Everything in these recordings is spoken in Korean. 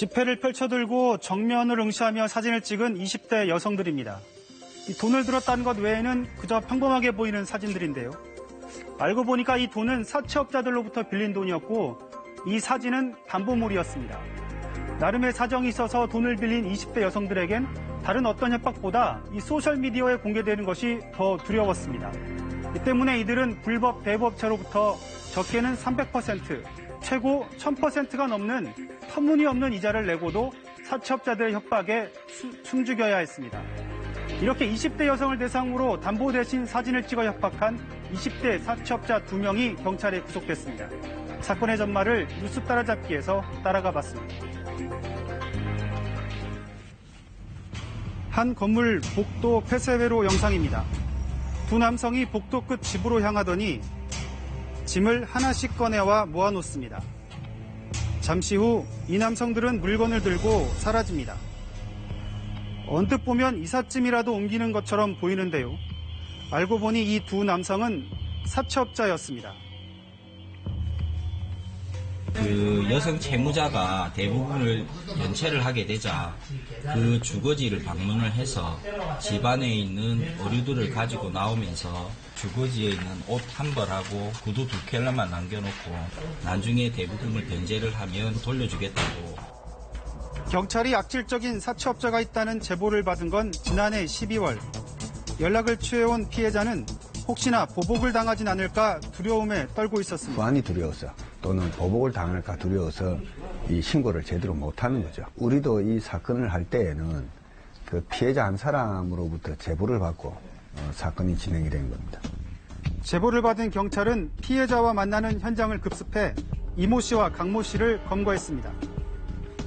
지폐를 펼쳐들고 정면을 응시하며 사진을 찍은 20대 여성들입니다. 돈을 들었다는 것 외에는 그저 평범하게 보이는 사진들인데요. 알고 보니까 이 돈은 사채업자들로부터 빌린 돈이었고 이 사진은 담보물이었습니다. 나름의 사정이 있어서 돈을 빌린 20대 여성들에겐 다른 어떤 협박보다 이 소셜미디어에 공개되는 것이 더 두려웠습니다. 이 때문에 이들은 불법 대부업체로부터 적게는 300%, 최고 1000%가 넘는 터무니없는 이자를 내고도 사채업자들의 협박에 숨죽여야 했습니다. 이렇게 20대 여성을 대상으로 담보 대신 사진을 찍어 협박한 20대 사채업자 2명이 경찰에 구속됐습니다. 사건의 전말을 뉴스 따라잡기에서 따라가 봤습니다. 한 건물 복도 폐쇄회로 영상입니다. 두 남성이 복도 끝 집으로 향하더니 짐을 하나씩 꺼내와 모아놓습니다. 잠시 후 이 남성들은 물건을 들고 사라집니다. 언뜻 보면 이삿짐이라도 옮기는 것처럼 보이는데요. 알고 보니 이 두 남성은 사채업자였습니다. 그 여성 채무자가 대부분을 연체를 하게 되자 그 주거지를 방문을 해서 집안에 있는 어류들을 가지고 나오면서 주거지에 있는 옷 한 벌하고 구두 2켤레만 남겨놓고 나중에 대부분을 변제를 하면 돌려주겠다고. 경찰이 악질적인 사채업자가 있다는 제보를 받은 건 지난해 12월. 연락을 취해온 피해자는 혹시나 보복을 당하진 않을까 두려움에 떨고 있었습니다. 보안이 두려워서 또는 보복을 당할까 두려워서 이 신고를 제대로 못하는 거죠. 우리도 이 사건을 할 때에는 그 피해자 한 사람으로부터 제보를 받고 사건이 진행이 된 겁니다. 제보를 받은 경찰은 피해자와 만나는 현장을 급습해 이모 씨와 강모 씨를 검거했습니다.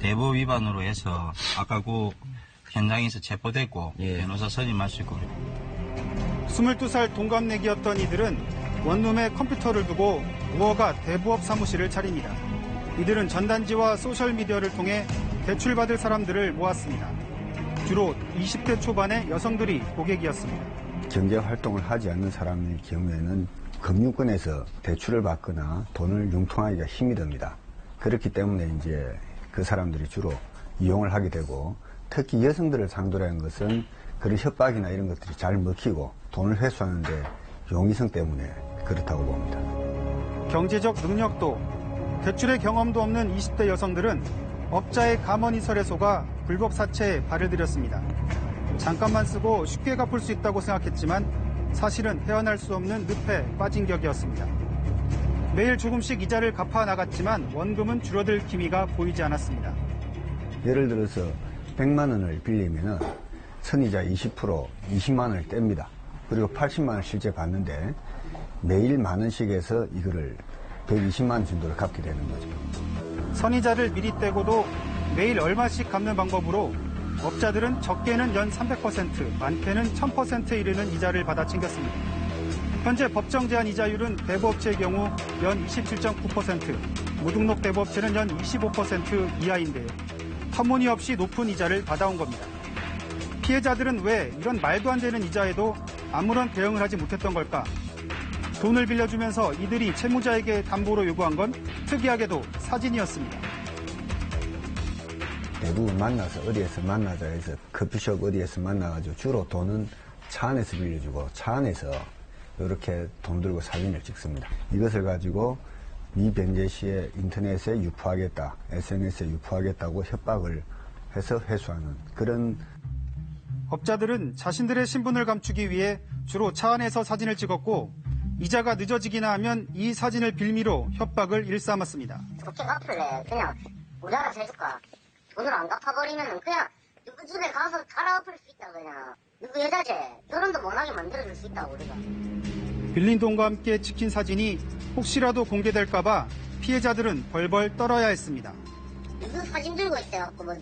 대법 위반으로 해서 아까 그 현장에서 체포됐고 변호사 선임하시고. 22살 동갑내기였던 이들은 원룸에 컴퓨터를 두고 무허가 대부업 사무실을 차립니다. 이들은 전단지와 소셜미디어를 통해 대출받을 사람들을 모았습니다. 주로 20대 초반의 여성들이 고객이었습니다. 경제활동을 하지 않는 사람의 경우에는 금융권에서 대출을 받거나 돈을 융통하기가 힘이 듭니다. 그렇기 때문에 이제 그 사람들이 주로 이용을 하게 되고 특히 여성들을 상대로 한 것은 그런 협박이나 이런 것들이 잘 먹히고 돈을 회수하는데 용이성 때문에 그렇다고 봅니다. 경제적 능력도 대출의 경험도 없는 20대 여성들은 업자의 감언이설에 속아 불법 사채에 발을 들였습니다. 잠깐만 쓰고 쉽게 갚을 수 있다고 생각했지만 사실은 헤어날 수 없는 늪에 빠진 격이었습니다. 매일 조금씩 이자를 갚아 나갔지만 원금은 줄어들 기미가 보이지 않았습니다. 예를 들어서 100만 원을 빌리면 선이자 20%, 20만 원을 뗍니다. 그리고 80만 원 실제 받는데 매일 만 원씩 해서 이거를 120만 원 정도를 갚게 되는 거죠. 선이자를 미리 떼고도 매일 얼마씩 갚는 방법으로 업자들은 적게는 연 300%, 많게는 1000%에 이르는 이자를 받아 챙겼습니다. 현재 법정 제한 이자율은 대부업체의 경우 연 27.9%, 무등록 대부업체는 연 25% 이하인데요. 터무니없이 높은 이자를 받아온 겁니다. 피해자들은 왜 이런 말도 안 되는 이자에도 아무런 대응을 하지 못했던 걸까? 돈을 빌려주면서 이들이 채무자에게 담보로 요구한 건 특이하게도 사진이었습니다. 대부분 만나서 어디에서 만나자 해서 커피숍 어디에서 만나가지고 주로 돈은 차 안에서 빌려주고 차 안에서 이렇게 돈 들고 사진을 찍습니다. 이것을 가지고 미변제 시에 인터넷에 유포하겠다, SNS에 유포하겠다고 협박을 해서 회수하는 그런. 업자들은 자신들의 신분을 감추기 위해 주로 차 안에서 사진을 찍었고 이자가 늦어지기나 하면 이 사진을 빌미로 협박을 일삼았습니다. 어떻게 갚을래? 그냥 모자라서 해줄까? 돈을 안 갚아버리면 그냥 누구 집에 가서 갈아엎을 수 있다 그냥. 누구 여자재 결혼도 못하게 만들어줄 수 있다고 우리가. 빌린 돈과 함께 찍힌 사진이 혹시라도 공개될까봐 피해자들은 벌벌 떨어야 했습니다. 누구 사진 들고 있어갖고 뭐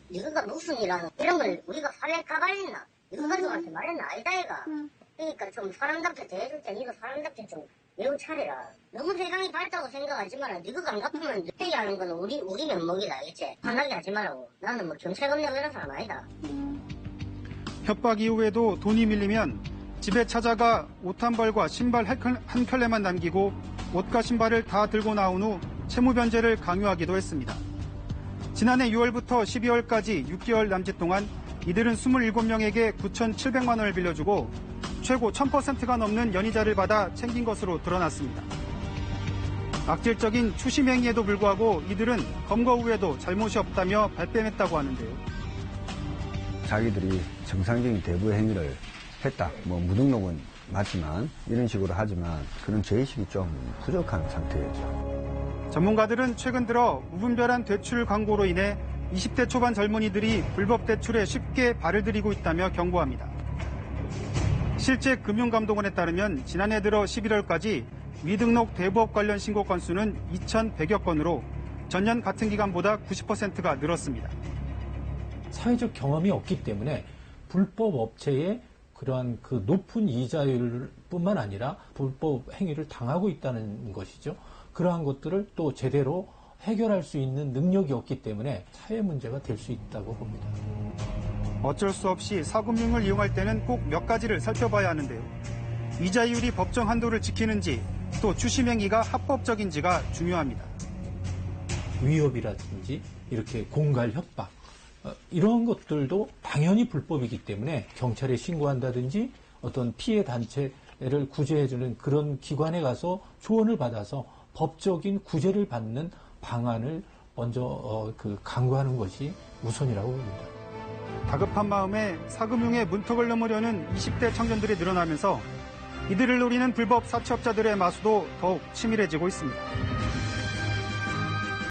누구가 무슨 일하는 이런 걸 우리가 화낼까 말했나? 누구 가족한테 말했나? 아니다 얘가. 그러니까 좀 사람답게 대해줄 때 니가 사람답게 좀 매우 차려라. 너무 세상이 밝다고 생각하지 마라. 니가 안 갚으면 회개하는 건 우리 면목이다 알겠지? 화나게 하지 말라고. 나는 뭐 경찰 검내고 이런 사람 아니다. 협박 이후에도 돈이 밀리면 집에 찾아가 옷 한 벌과 신발 한 켤레만 남기고 옷과 신발을 다 들고 나온 후 채무 변제를 강요하기도 했습니다. 지난해 6월부터 12월까지 6개월 남짓 동안 이들은 27명에게 9,700만 원을 빌려주고 최고 1000%가 넘는 연이자를 받아 챙긴 것으로 드러났습니다. 악질적인 추심 행위에도 불구하고 이들은 검거 후에도 잘못이 없다며 발뺌했다고 하는데요. 자기들이 정상적인 대부 행위를 했다. 무등록은 맞지만 이런 식으로 하지만 그런 죄의식이 좀 부족한 상태였죠. 전문가들은 최근 들어 무분별한 대출 광고로 인해 20대 초반 젊은이들이 불법 대출에 쉽게 발을 들이고 있다며 경고합니다. 실제 금융감독원에 따르면 지난해 들어 11월까지 미등록 대부업 관련 신고 건수는 2,100여 건으로 전년 같은 기간보다 90%가 늘었습니다. 사회적 경험이 없기 때문에 불법 업체의 그러한 그 높은 이자율뿐만 아니라 불법 행위를 당하고 있다는 것이죠. 그러한 것들을 또 제대로 해결할 수 있는 능력이 없기 때문에 사회 문제가 될 수 있다고 봅니다. 어쩔 수 없이 사금융을 이용할 때는 꼭 몇 가지를 살펴봐야 하는데요. 이자율이 법정 한도를 지키는지 또 추심 행위가 합법적인지가 중요합니다. 위협이라든지 이렇게 공갈 협박 이런 것들도 당연히 불법이기 때문에 경찰에 신고한다든지 어떤 피해 단체를 구제해주는 그런 기관에 가서 조언을 받아서 법적인 구제를 받는 방안을 먼저 강구하는 것이 우선이라고 봅니다. 다급한 마음에 사금융의 문턱을 넘으려는 20대 청년들이 늘어나면서 이들을 노리는 불법 사채업자들의 마수도 더욱 치밀해지고 있습니다.